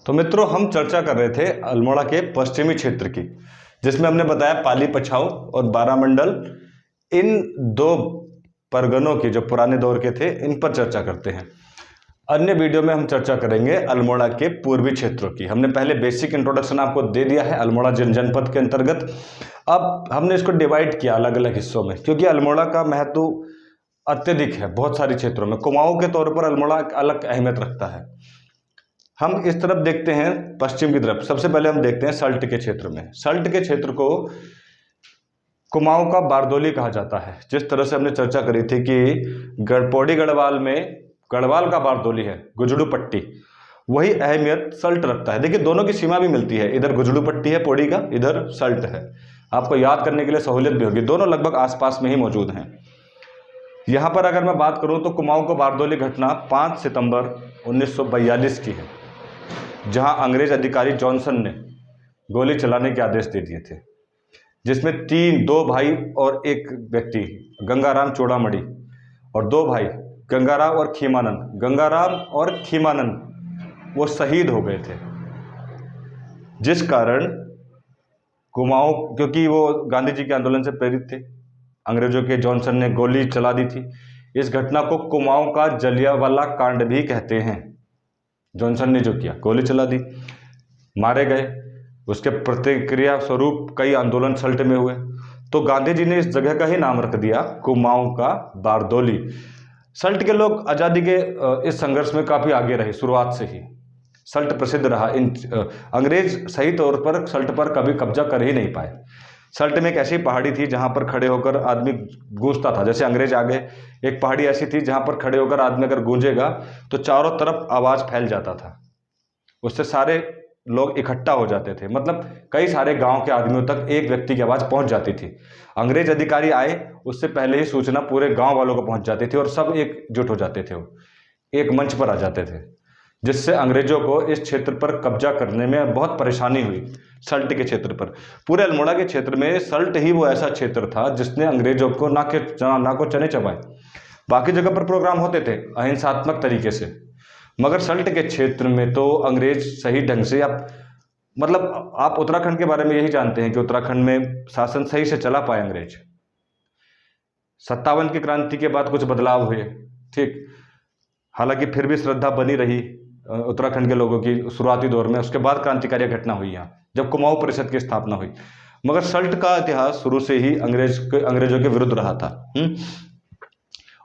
तो मित्रों, हम चर्चा कर रहे थे अल्मोड़ा के पश्चिमी क्षेत्र की, जिसमें हमने बताया पाली पछाऊ और बारामंडल, इन दो परगनों की जो पुराने दौर के थे, इन पर चर्चा करते हैं। अन्य वीडियो में हम चर्चा करेंगे अल्मोड़ा के पूर्वी क्षेत्रों की। हमने पहले बेसिक इंट्रोडक्शन आपको दे दिया है अल्मोड़ा जनपद के अंतर्गत। अब हमने इसको डिवाइड किया अलग अलग हिस्सों में, क्योंकि अल्मोड़ा का महत्व अत्यधिक है बहुत सारे क्षेत्रों में। कुमाऊं के तौर पर अल्मोड़ा एक अलग अहमियत रखता है। हम इस तरफ देखते हैं, पश्चिम की तरफ। सबसे पहले हम देखते हैं सल्ट के क्षेत्र में। सल्ट के क्षेत्र को कुमाऊं का बारदोली कहा जाता है। जिस तरह से हमने चर्चा करी थी कि पौड़ी गढ़वाल में गढ़वाल का बारदोली है, गुजड़ू पट्टी, वही अहमियत सल्ट रखता है। देखिए, दोनों की सीमा भी मिलती है, इधर गुजड़ू पट्टी है पौड़ी का, इधर सल्ट है। आपको याद करने के लिए सहूलियत भी होगी, दोनों लगभग आसपास में ही मौजूद हैं। यहाँ पर अगर मैं बात करूँ तो कुमाऊं को बारदोली घटना 5 सितंबर 1942 की है, जहां अंग्रेज अधिकारी जॉनसन ने गोली चलाने के आदेश दे दिए थे, जिसमें दो भाई और एक व्यक्ति गंगाराम चोड़ामणि और दो भाई गंगाराम और खीमानंद वो शहीद हो गए थे। जिस कारण कुमाऊं, क्योंकि वो गांधी जी के आंदोलन से प्रेरित थे, अंग्रेजों के जॉनसन ने गोली चला दी थी। इस घटना को कुमाऊं का जलियांवाला कांड भी कहते हैं। जॉनसन ने जो किया, गोली चला दी, मारे गए, उसके प्रतिक्रिया स्वरूप कई आंदोलन सल्ट में हुए, तो गांधी जी ने इस जगह का ही नाम रख दिया कुमाऊं का बारदोली। सल्ट के लोग आज़ादी के इस संघर्ष में काफ़ी आगे रहे। शुरुआत से ही सल्ट प्रसिद्ध रहा। अंग्रेज सही तौर पर सल्ट पर कभी कब्जा कर ही नहीं पाए। सल्ट में एक ऐसी पहाड़ी थी जहां पर खड़े होकर आदमी गूंजता था। जैसे अंग्रेज आ गए, एक पहाड़ी ऐसी थी जहां पर खड़े होकर आदमी अगर गूंजेगा तो चारों तरफ आवाज़ फैल जाता था, उससे सारे लोग इकट्ठा हो जाते थे। मतलब कई सारे गांव के आदमियों तक एक व्यक्ति की आवाज़ पहुंच जाती थी। अंग्रेज अधिकारी आए उससे पहले ही सूचना पूरे गांव वालों को पहुंच जाती थी और सब एकजुट हो जाते थे, वो एक मंच पर आ जाते थे, जिससे अंग्रेजों को इस क्षेत्र पर कब्जा करने में बहुत परेशानी हुई। सल्ट के क्षेत्र पर, पूरे अल्मोड़ा के क्षेत्र में सल्ट ही वो ऐसा क्षेत्र था जिसने अंग्रेजों को ना को चने चबाए। बाकी जगह पर प्रोग्राम होते थे अहिंसात्मक तरीके से, मगर सल्ट के क्षेत्र में तो अंग्रेज सही ढंग से, आप उत्तराखंड के बारे में यही जानते हैं कि उत्तराखंड में शासन सही से चला पाए अंग्रेज। 57 की क्रांति के बाद कुछ बदलाव हुए, ठीक, हालांकि फिर भी श्रद्धा बनी रही उत्तराखंड के लोगों की शुरुआती दौर में। उसके बाद क्रांतिकारी घटना हुई यहाँ, जब कुमाऊं परिषद की स्थापना हुई। मगर सल्ट का इतिहास शुरू से ही अंग्रेजों के विरुद्ध रहा था।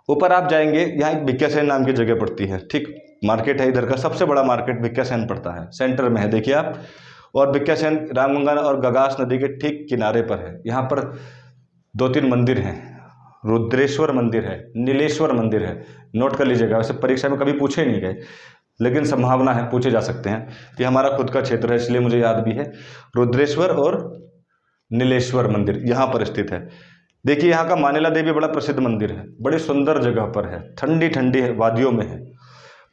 ऊपर आप जाएंगे, यहाँ एक भिक्यासैन नाम की जगह पड़ती है, ठीक, मार्केट है इधर का सबसे बड़ा मार्केट भिक्यासैन पड़ता है, सेंटर में है, देखिए आप। और भिक्यासैन रामगंगा और गगास नदी के ठीक किनारे पर है। यहाँ पर 2-3 मंदिर हैं, रुद्रेश्वर मंदिर है, नीलेश्वर मंदिर है, नोट कर लीजिएगा। वैसे परीक्षा में कभी पूछे नहीं गए, लेकिन संभावना है पूछे जा सकते हैं। ये हमारा खुद का क्षेत्र है इसलिए मुझे याद भी है। रुद्रेश्वर और नीलेश्वर मंदिर यहाँ पर स्थित है। देखिए, यहाँ का मानेला देवी बड़ा प्रसिद्ध मंदिर है, बड़ी सुंदर जगह पर है, ठंडी ठंडी वादियों में है,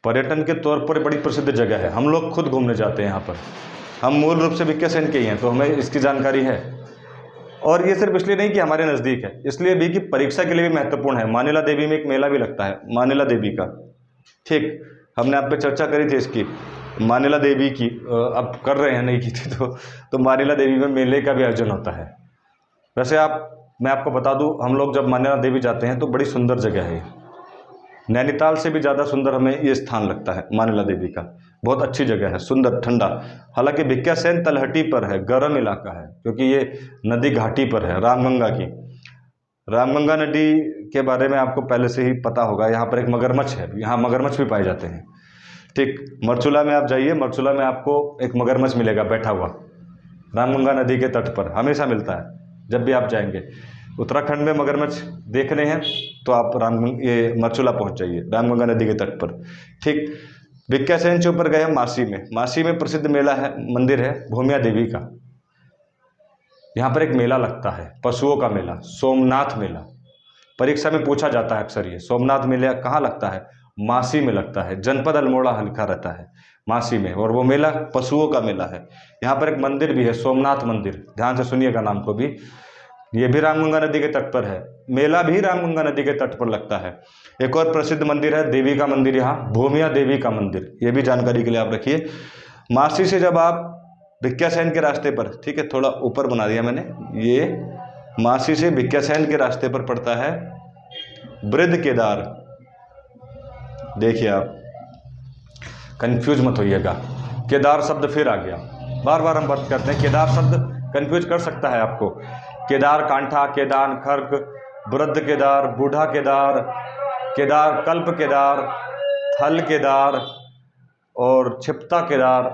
पर्यटन के तौर पर बड़ी प्रसिद्ध जगह है। हम लोग खुद घूमने जाते हैं यहाँ पर। हम मूल रूप से भिक्यासैन के ही हैं, तो हमें इसकी जानकारी है। और ये सिर्फ इसलिए नहीं कि हमारे नज़दीक है, इसलिए भी कि परीक्षा के लिए भी महत्वपूर्ण है। मानेला देवी में एक मेला भी लगता है, मानेला देवी का, ठीक, हमने आप पे चर्चा करी थी इसकी, मानेला देवी की। अब कर रहे हैं, नहीं की थी तो मानेला देवी में मेले का भी आयोजन होता है। वैसे मैं आपको बता दूं, हम लोग जब मानेला देवी जाते हैं तो बड़ी सुंदर जगह है। नैनीताल से भी ज़्यादा सुंदर हमें ये स्थान लगता है मानेला देवी का। बहुत अच्छी जगह है, सुंदर, ठंडा। हालांकि भिक्यासैन तलहटी पर है, गर्म इलाका है, क्योंकि ये नदी घाटी पर है रामगंगा की। रामगंगा नदी के बारे में आपको पहले से ही पता होगा। यहाँ पर एक मगरमच्छ है, यहाँ मगरमच्छ भी पाए जाते हैं, ठीक। मरचूला में आप जाइए, मरचूला में आपको एक मगरमच्छ मिलेगा बैठा हुआ, रामगंगा नदी के तट पर हमेशा मिलता है जब भी आप जाएंगे। उत्तराखंड में मगरमच्छ देखने हैं तो आप मरचूला पहुंच जाइए, रामगंगा नदी के तट पर, ठीक। भिक्यासैन से ऊपर गए हम मासी में प्रसिद्ध मेला है, मंदिर है भूमिया देवी का। यहाँ पर एक मेला लगता है, पशुओं का मेला, सोमनाथ मेला। परीक्षा में पूछा जाता है अक्सर, ये सोमनाथ मेला कहाँ लगता है? मासी में लगता है, जनपद अल्मोड़ा लिखा रहता है मासी में, और वो मेला पशुओं का मेला है। यहाँ पर एक मंदिर भी है, सोमनाथ मंदिर, ध्यान से सुनिएगा नाम को भी। ये भी रामगंगा नदी के तट पर है, मेला भी रामगंगा नदी के तट पर लगता है। एक और प्रसिद्ध मंदिर है देवी का मंदिर, यहाँ भूमिया देवी का मंदिर, ये भी जानकारी के लिए आप रखिए। मासी से जब आप भिक्यासैन के रास्ते पर, ठीक है, थोड़ा ऊपर बना दिया मैंने, ये मासी से भिक्यासैन के रास्ते पर पड़ता है बृहद केदार। देखिए आप कंफ्यूज मत होइएगा, केदार शब्द फिर आ गया, बार बार हम बात करते हैं, केदार शब्द कंफ्यूज कर सकता है आपको। केदार कांठा, केदार खर्क, बृहद केदार, बूढ़ा केदार, केदार कल्प केदार, थल केदार और छिपता केदार,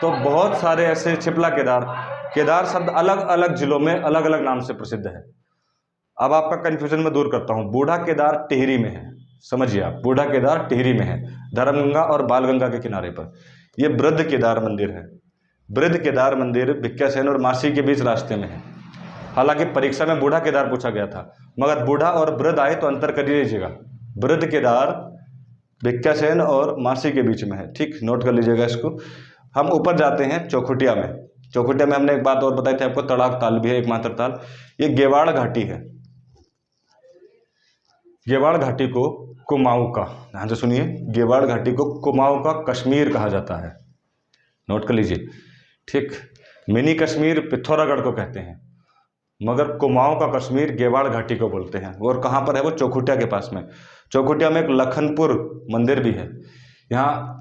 तो बहुत सारे ऐसे, छिपला केदार। केदार शब्द अलग अलग जिलों में अलग अलग नाम से प्रसिद्ध है। अब आपका कन्फ्यूजन मैं दूर करता हूँ। बूढ़ा केदार टिहरी में है, समझिए आप, बूढ़ा केदार टिहरी में है, धर्मगंगा और बालगंगा के किनारे पर। ये बृहद केदार मंदिर है। बृहद केदार मंदिर भिक्यासैन और मासी के बीच रास्ते में है। हालांकि परीक्षा में बूढ़ा केदार पूछा गया था, मगर बूढ़ा और बृहद आए तो अंतर कर लीजिएगा। बृहद केदार भिक्यासैन और मासी के बीच में है, ठीक, नोट कर लीजिएगा इसको। हम ऊपर जाते हैं चौखुटिया में। चौखुटिया में हमने एक बात और बताई थी आपको, तड़ाक ताल भी है, एकमात्र ताल। ये गेवाड़ घाटी है। गेवाड़ घाटी को कुमाऊं का, ध्यान से सुनिए, गेवाड़ घाटी को कुमाऊं का कश्मीर कहा जाता है, नोट कर लीजिए, ठीक। मिनी कश्मीर पिथौरागढ़ को कहते हैं, मगर कुमाऊं का कश्मीर गेवाड़ घाटी को बोलते हैं। और कहाँ पर है वो? चौखुटिया के पास में। चौखुटिया में एक लखनपुर मंदिर भी है। यहाँ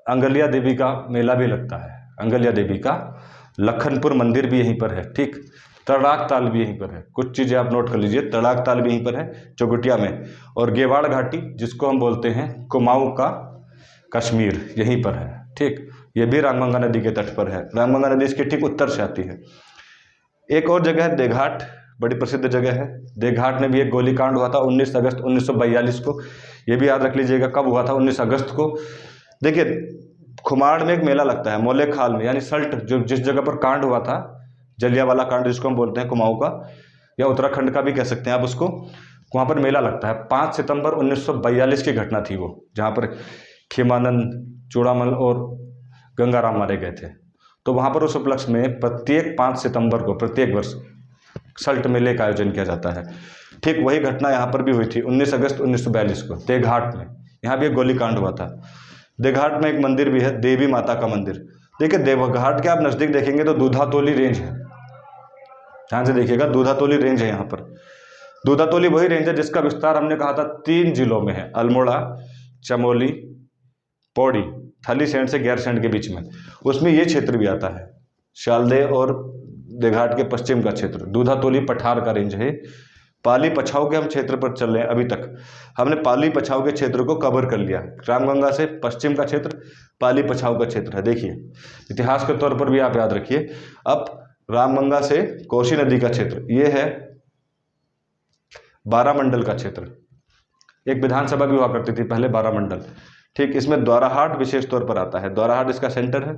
अंगल्या देवी का मेला भी लगता है। अंगल्या देवी का लखनपुर मंदिर भी यहीं पर है, ठीक। तड़ाक ताल भी यहीं पर है। कुछ चीज़ें आप नोट कर लीजिए, तड़ाक ताल भी यहीं पर है चौखुटिया में। और गेवाड़ घाटी, जिसको हम बोलते हैं कुमाऊं का कश्मीर, यहीं पर है, ठीक। ये भी रामगंगा नदी के तट पर है। रामगंगा नदी इसके ठीक उत्तर से आती है। एक और जगह है देघाट, बड़ी प्रसिद्ध जगह है। देघाट में भी एक गोलीकांड हुआ था 19 अगस्त 1942 को। ये भी याद रख लीजिएगा, कब हुआ था? 19 अगस्त को। देखिए, खुमाड़ में एक मेला लगता है, मोले खाल में, यानी सल्ट, जो जिस जगह पर कांड हुआ था, जलियांवाला कांड जिसको हम बोलते हैं कुमाऊं का, या उत्तराखंड का भी कह सकते हैं आप उसको, वहाँ पर मेला लगता है। 5 सितंबर 1942 की घटना थी वो, जहाँ पर खेमानंद, चूड़ामल और गंगाराम मारे गए थे। तो वहाँ पर उस उपलक्ष्य में प्रत्येक 5 सितंबर को प्रत्येक वर्ष सल्ट मेले का आयोजन किया जाता है, ठीक। वही घटना यहाँ पर भी हुई थी 19 अगस्त 1942 को देघाट में। यहाँ भी एक गोलीकांड हुआ था। देघाट में एक मंदिर भी है, देवी माता का मंदिर। देखिए, देवघाट के आप नज़दीक देखेंगे तो दूधातोली रेंज है, ध्यान से देखिएगा, दूधातोली रेंज है यहाँ पर। दूधातोली वही रेंज है जिसका विस्तार हमने कहा था 3 जिलों में है, अल्मोड़ा, चमोली, पौड़ी, थलीसैंण से गैरसैंण के बीच में। उसमें ये क्षेत्र भी आता है, शालदेव और देघाट के पश्चिम का क्षेत्र। दूधातोली पठार का रेंज है। पाली पछाऊ के हम क्षेत्र पर चल रहे हैं। अभी तक हमने पाली पछाऊ के क्षेत्र को कवर कर लिया। रामगंगा से पश्चिम का क्षेत्र पाली पछाऊ का क्षेत्र है। देखिए, इतिहास के तौर पर भी आप याद रखिए। अब रामगंगा से कोसी नदी का क्षेत्र, ये है बारामंडल का क्षेत्र। एक विधानसभा भी हुआ करती थी पहले, बारामंडल, ठीक। इसमें द्वाराहाट विशेष तौर पर आता है। द्वाराहाट इसका सेंटर है।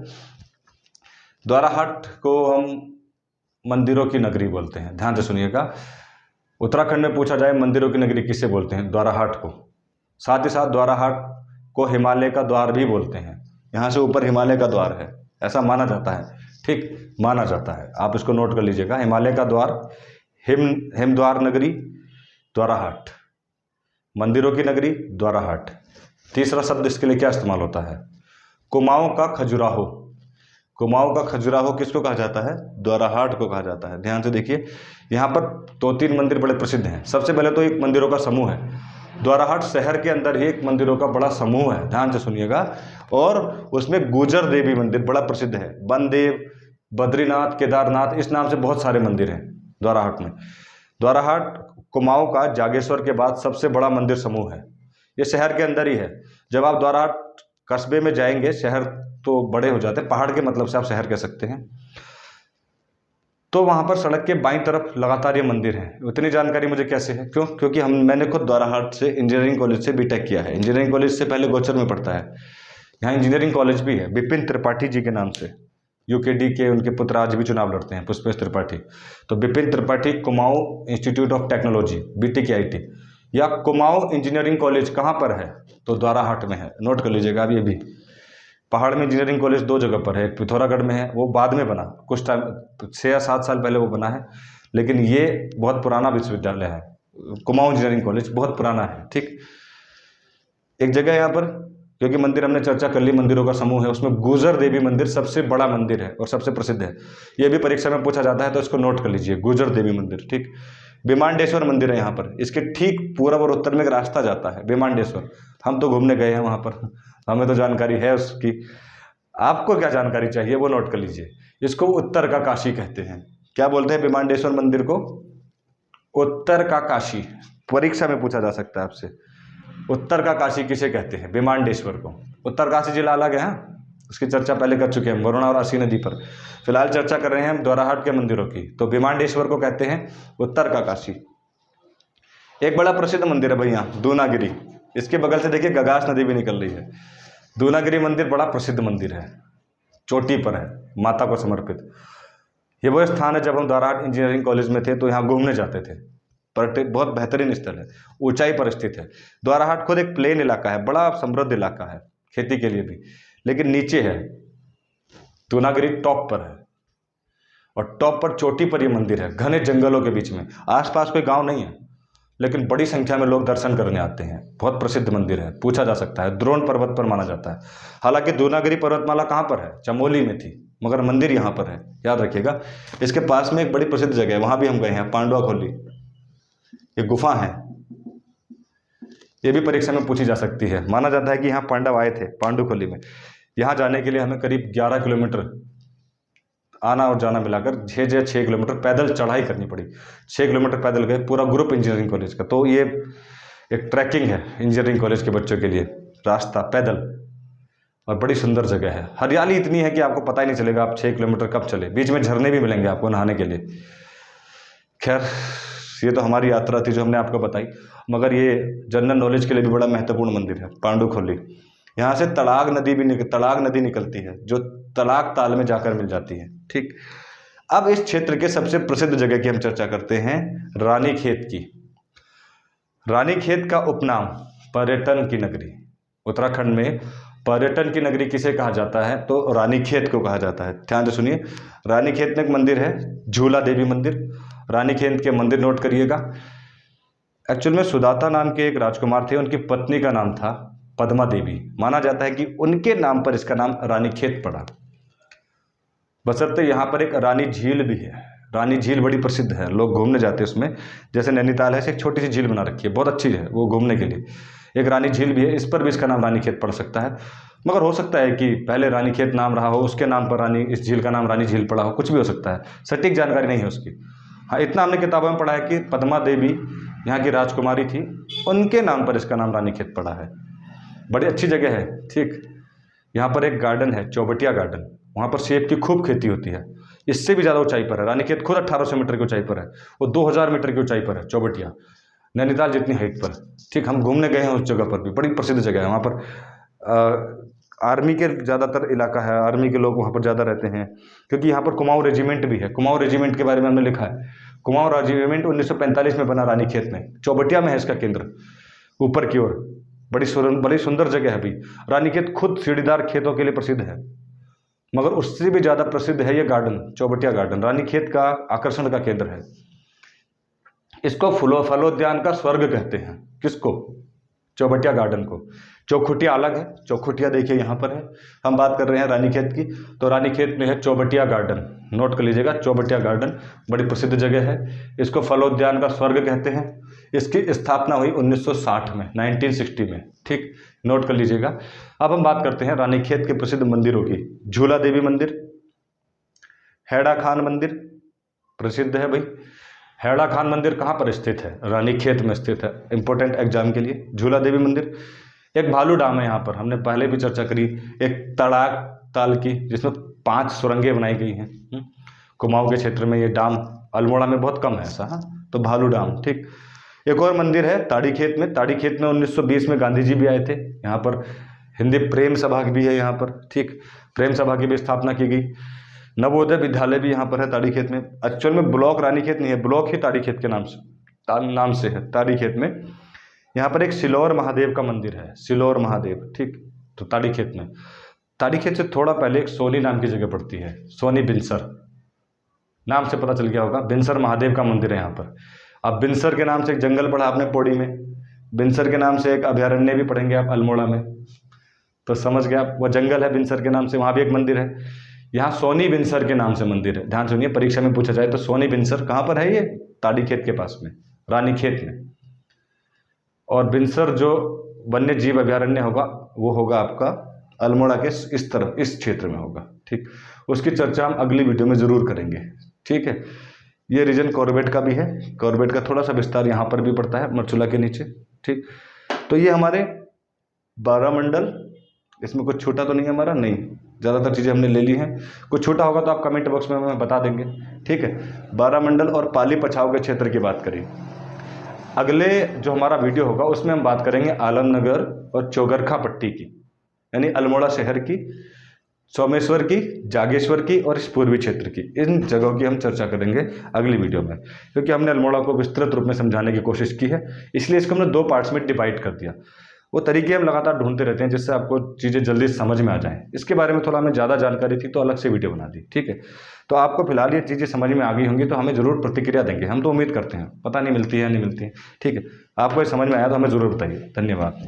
द्वाराहाट को हम मंदिरों की नगरी बोलते हैं, ध्यान से सुनिएगा। उत्तराखंड में पूछा जाए मंदिरों की नगरी किसे बोलते हैं? द्वाराहाट को। साथ ही साथ द्वाराहाट को हिमालय का द्वार भी बोलते हैं। यहाँ से ऊपर हिमालय का द्वार है, ऐसा माना जाता है, ठीक, माना जाता है। आप इसको नोट कर लीजिएगा, हिमालय का द्वार, हिमद्वार नगरी द्वाराहाट, मंदिरों की नगरी द्वाराहाट। तीसरा शब्द इसके लिए क्या इस्तेमाल होता है? कुमाऊं का खजुराहो। कुमाऊं का खजुराहो किसको कहा जाता है? द्वाराहाट को कहा जाता है। ध्यान से देखिए, यहाँ पर 2-3 मंदिर बड़े प्रसिद्ध हैं। सबसे पहले तो एक मंदिरों का समूह है। द्वाराहाट शहर के अंदर ही एक मंदिरों का बड़ा समूह है, ध्यान से सुनिएगा। और उसमें गुजर देवी मंदिर बड़ा प्रसिद्ध है। बनदेव, बद्रीनाथ, केदारनाथ, इस नाम से बहुत सारे मंदिर हैं द्वाराहाट में। द्वाराहाट कुमाऊं का जागेश्वर के बाद सबसे बड़ा मंदिर समूह है। ये शहर के अंदर ही है। जब आप द्वाराहाट कस्बे में जाएंगे, शहर तो बड़े हो जाते हैं, पहाड़ के मतलब से आप शहर कह सकते हैं, तो वहाँ पर सड़क के बाईं तरफ लगातार ये मंदिर हैं। उतनी जानकारी मुझे कैसे है? क्योंकि मैंने खुद द्वाराहाट से इंजीनियरिंग कॉलेज से बीटेक किया है। इंजीनियरिंग कॉलेज से पहले गोचर में पढ़ता है। यहाँ इंजीनियरिंग कॉलेज भी है, विपिन त्रिपाठी जी के नाम से। यूकेडी के उनके पुत्र आज भी चुनाव लड़ते हैं, पुष्पेश त्रिपाठी। तो Vipin Tripathi Kumaon institute of technology, BTKIT, या कुमाऊं इंजीनियरिंग कॉलेज कहाँ पर है? तो द्वाराहाट में है। नोट कर लीजिएगा। अब ये भी पहाड़ में इंजीनियरिंग कॉलेज 2 जगह पर है। एक पिथौरागढ़ में है, वो बाद में बना, कुछ टाइम 6 या 7 साल पहले वो बना है, लेकिन ये बहुत पुराना विश्वविद्यालय है। कुमाऊं इंजीनियरिंग कॉलेज बहुत पुराना है, ठीक। एक जगह यहाँ पर क्योंकि मंदिर हमने चर्चा कर ली, मंदिरों का समूह है, उसमें गुजर देवी मंदिर सबसे बड़ा मंदिर है और सबसे प्रसिद्ध है। यह भी परीक्षा में पूछा जाता है, तो इसको नोट कर लीजिए, गुजर देवी मंदिर। ठीक, विमांडेश्वर मंदिर है यहाँ पर, इसके ठीक पूर्व और उत्तर में एक रास्ता जाता है विमांडेश्वर। हम तो घूमने गए हैं वहाँ पर, हमें तो जानकारी है उसकी। आपको क्या जानकारी चाहिए वो नोट कर लीजिए। इसको उत्तर का काशी कहते हैं। क्या बोलते हैं विमांडेश्वर मंदिर को? उत्तर का काशी। परीक्षा में पूछा जा सकता है आपसे, उत्तर का काशी किसे कहते हैं? विमांडेश्वर को। उत्तरकाशी जिला अलग है, उसकी चर्चा पहले कर चुके हैं, वरुणा और असी नदी पर। फिलहाल चर्चा कर रहे हैं हम द्वाराहाट के मंदिरों की। तो विमांडेश्वर को कहते हैं उत्तर का काशी। एक बड़ा प्रसिद्ध मंदिर है भैया, दूनागिरी। इसके बगल से देखिए गगास नदी भी निकल रही है। दूनागिरी मंदिर बड़ा प्रसिद्ध मंदिर है, चोटी पर है, माता को समर्पित। ये वो स्थान है, जब हम द्वाराहाट इंजीनियरिंग कॉलेज में थे तो यहाँ घूमने जाते थे। पर्यटक बहुत बेहतरीन स्थल है, ऊंचाई पर स्थित है। द्वाराहाट खुद एक प्लेन इलाका है, बड़ा समृद्ध इलाका है खेती के लिए भी, लेकिन नीचे है। दूनागिरी टॉप पर है, और टॉप पर चोटी पर ये मंदिर है, घने जंगलों के बीच में। आसपास कोई गांव नहीं है, लेकिन बड़ी संख्या में लोग दर्शन करने आते हैं। बहुत प्रसिद्ध मंदिर है, पूछा जा सकता है, द्रोण पर्वत पर माना जाता है। हालांकि दूनागिरी पर्वतमाला कहाँ पर है? चमोली में थी, मगर मंदिर यहाँ पर है, याद रखिएगा। इसके पास में एक बड़ी प्रसिद्ध जगह है, वहाँ भी हम गए हैं, पांडवा खोली। ये गुफा है, ये भी परीक्षा में पूछी जा सकती है। माना जाता है कि यहाँ पांडव आए थे, पांडुखोली में। यहाँ जाने के लिए हमें करीब 11 किलोमीटर आना और जाना मिलाकर 6 किलोमीटर पैदल चढ़ाई करनी पड़ी। 6 किलोमीटर पैदल गए, पूरा ग्रुप इंजीनियरिंग कॉलेज का। तो ये एक ट्रैकिंग है इंजीनियरिंग कॉलेज के बच्चों के लिए, रास्ता पैदल, और बड़ी सुंदर जगह है। हरियाली इतनी है कि आपको पता ही नहीं चलेगा आप 6 किलोमीटर कब चले। बीच में झरने भी मिलेंगे आपको नहाने के लिए। खैर, ये तो हमारी यात्रा थी जो हमने आपको बताई, मगर ये जनरल नॉलेज के लिए भी बड़ा महत्वपूर्ण मंदिर है, पांडुखोली। यहाँ से तड़ाग नदी निकलती है, जो तड़ाग ताल में जाकर मिल जाती है। ठीक, अब इस क्षेत्र के सबसे प्रसिद्ध जगह की हम चर्चा करते हैं, रानीखेत की। रानीखेत का उपनाम पर्यटन की नगरी। उत्तराखंड में पर्यटन की नगरी किसे कहा जाता है? तो रानीखेत को कहा जाता है। ध्यान से सुनिए, रानीखेत में एक मंदिर है, झूला देवी मंदिर। रानीखेत के मंदिर नोट करिएगा। एक्चुअल में सुदाता नाम के एक राजकुमार थे, उनकी पत्नी का नाम था पद्मा देवी। माना जाता है कि उनके नाम पर इसका नाम रानीखेत पड़ा। बशर्ते यहाँ पर एक रानी झील भी है। रानी झील बड़ी प्रसिद्ध है, लोग घूमने जाते हैं उसमें। जैसे नैनीताल है, एक छोटी सी झील बना रखी है, बहुत अच्छी है वो घूमने के लिए। एक रानी झील भी है, इस पर भी इसका नाम रानीखेत पड़ सकता है। मगर हो सकता है कि पहले रानीखेत नाम रहा हो, उसके नाम पर इस झील का नाम रानी झील पड़ा हो, कुछ भी हो सकता है, सटीक जानकारी नहीं है उसकी। हाँ, इतना हमने किताबों में पढ़ा है कि पद्मा देवी यहाँ की राजकुमारी थी, उनके नाम पर इसका नाम रानीखेत पड़ा है। बड़ी अच्छी जगह है। ठीक, यहाँ पर एक गार्डन है, चौबटिया गार्डन, वहाँ पर सेब की खूब खेती होती है। इससे भी ज़्यादा ऊंचाई पर है रानीखेत, खुद 1800 मीटर की ऊंचाई पर है, वो 2000 मीटर की ऊंचाई पर है चौबटिया, नैनीताल जितनी हाइट पर। ठीक, हम घूमने गए हैं उस जगह पर भी, बड़ी प्रसिद्ध जगह है। वहाँ पर आर्मी के ज़्यादातर इलाका है, आर्मी के लोग वहाँ पर ज़्यादा रहते हैं, क्योंकि यहाँ पर कुमाऊँ रेजिमेंट भी है। कुमाऊँ रेजिमेंट के बारे में हमने लिखा है। कुमाऊँ रेजिमेंट 1945 में बना रानीखेत में, चौबटिया में है इसका केंद्र, ऊपर की ओर। बड़ी सुंदर जगह है भी। रानीखेत खुद सीढ़ीदार खेतों के लिए प्रसिद्ध है, मगर उससे भी ज़्यादा प्रसिद्ध है ये गार्डन, चौबटिया गार्डन, रानीखेत का आकर्षण का केंद्र है। इसको फलोद्यान का स्वर्ग कहते हैं। किसको? चौबटिया गार्डन को। चौखुटिया अलग है, चौखुटिया देखिए यहाँ पर है। हम बात कर रहे हैं रानीखेत की, तो रानीखेत में है चौबटिया गार्डन, नोट कर लीजिएगा, चौबटिया गार्डन बड़ी प्रसिद्ध जगह है। इसको फलोद्यान का स्वर्ग कहते हैं। इसकी स्थापना हुई 1960 में, 1960 में। ठीक, नोट कर लीजिएगा। अब हम बात करते हैं रानीखेत के प्रसिद्ध मंदिरों की। झूला देवी मंदिर, हैड़ा खान मंदिर प्रसिद्ध है भाई। हैड़ा खान मंदिर कहाँ पर स्थित है? रानीखेत में स्थित है, इंपॉर्टेंट एग्जाम के लिए। झूला देवी मंदिर, एक भालू डाम है यहाँ पर, हमने पहले भी चर्चा करी, एक तड़ाक ताल की, जिसमें 5 सुरंगें बनाई गई हैं। कुमाऊँ के क्षेत्र में ये डाम, अल्मोड़ा में बहुत कम है ऐसा। हाँ, तो भालू डाम। ठीक, एक और मंदिर है ताड़ीखेत में। ताड़ीखेत में 1920 में गांधी जी भी आए थे। यहाँ पर हिंदी प्रेम सभा भी है यहाँ पर। ठीक, प्रेम सभा की भी स्थापना की गई। नवोदय विद्यालय भी यहाँ पर है ताड़ीखेत में। एक्चुअल में ब्लॉक रानीखेत नहीं है, ब्लॉक ही ताड़ीखेत के नाम से है, ताड़ीखेत में। यहाँ पर एक सिलौर महादेव का मंदिर है, सिलौर महादेव। ठीक, तो ताड़ीखेत में। ताड़ीखेत से थोड़ा पहले एक सोनी नाम की जगह पड़ती है, सोनी बिनसर, नाम से पता चल गया होगा। बिनसर महादेव का मंदिर है यहाँ पर। अब बिनसर के नाम से एक जंगल पढ़ा आपने पौड़ी में, बिनसर के नाम से एक अभयारण्य भी पढ़ेंगे आप अल्मोड़ा में। तो समझ गया, वो जंगल है बिनसर के नाम से, वहाँ भी एक मंदिर है। यहाँ सोनी बिनसर के नाम से मंदिर है, ध्यान सुनिए, परीक्षा में पूछा जाए तो सोनी बिनसर कहाँ पर है? ये ताड़ीखेत के पास में, रानीखेत में। और बिनसर जो वन्य जीव अभयारण्य होगा वो होगा आपका अल्मोड़ा के इस तरफ, इस क्षेत्र में होगा। ठीक, उसकी चर्चा हम अगली वीडियो में ज़रूर करेंगे। ठीक है, ये रीजन कॉर्बेट का भी है, कॉर्बेट का थोड़ा सा विस्तार यहाँ पर भी पड़ता है मरचुला के नीचे। ठीक, तो ये हमारे 12 मंडल, इसमें कुछ छोटा तो नहीं है हमारा, नहीं, ज़्यादातर चीज़ें हमने ले ली हैं। कुछ छोटा होगा तो आप कमेंट बॉक्स में हमें बता देंगे। ठीक है, 12 मंडल और पाली पछाव के क्षेत्र की बात करें। अगले जो हमारा वीडियो होगा उसमें हम बात करेंगे आलमनगर और चौगरखा पट्टी की, यानी अल्मोड़ा शहर की, सोमेश्वर की, जागेश्वर की और इस पूर्वी क्षेत्र की, इन जगहों की हम चर्चा करेंगे अगली वीडियो में, क्योंकि हमने अल्मोड़ा को विस्तृत रूप में समझाने की कोशिश की है, इसलिए इसको हमने 2 पार्ट्स में डिवाइड कर दिया। वो तरीके हम लगातार ढूंढते रहते हैं जिससे आपको चीज़ें जल्दी समझ में आ जाएं। इसके बारे में थोड़ा हमें ज़्यादा जानकारी थी तो अलग से वीडियो बना दी। ठीक है, तो आपको फिलहाल ये चीज़ें समझ में आ गई होंगी तो हमें ज़रूर प्रतिक्रिया देंगे, हम तो उम्मीद करते हैं, पता नहीं मिलती है नहीं मिलती है। ठीक है, आपको ये समझ में आया तो हमें ज़रूर बताइए। धन्यवाद।